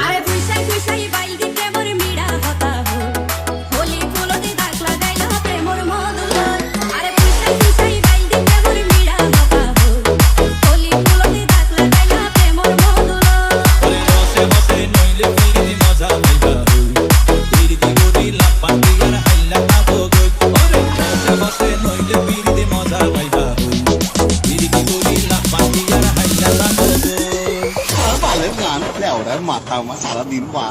আরে খুশাই খুশাই বাইল দিতে মোর মিড়া হতা হো হোলি ফুলতে দাগ লাগাইলো প্রেমর মধুলয় আরে খুশাই খুশাই বাইল দিতে মোর মিড়া হতা হো হোলি ফুলতে দাগ লাগাইলো প্রেমর মধুলয় ওরে বসে বসে নইলে ফিরি মজা পাইবা ফিরি গরি লাপাটি আর হাইলা আবো গই ওরে বসে বসে নইলে ফিরি মজা পাইবা ফিরি গরি লাপাটি আর হাইলা আবো গই Para ganar, le ahora matamos a la misma.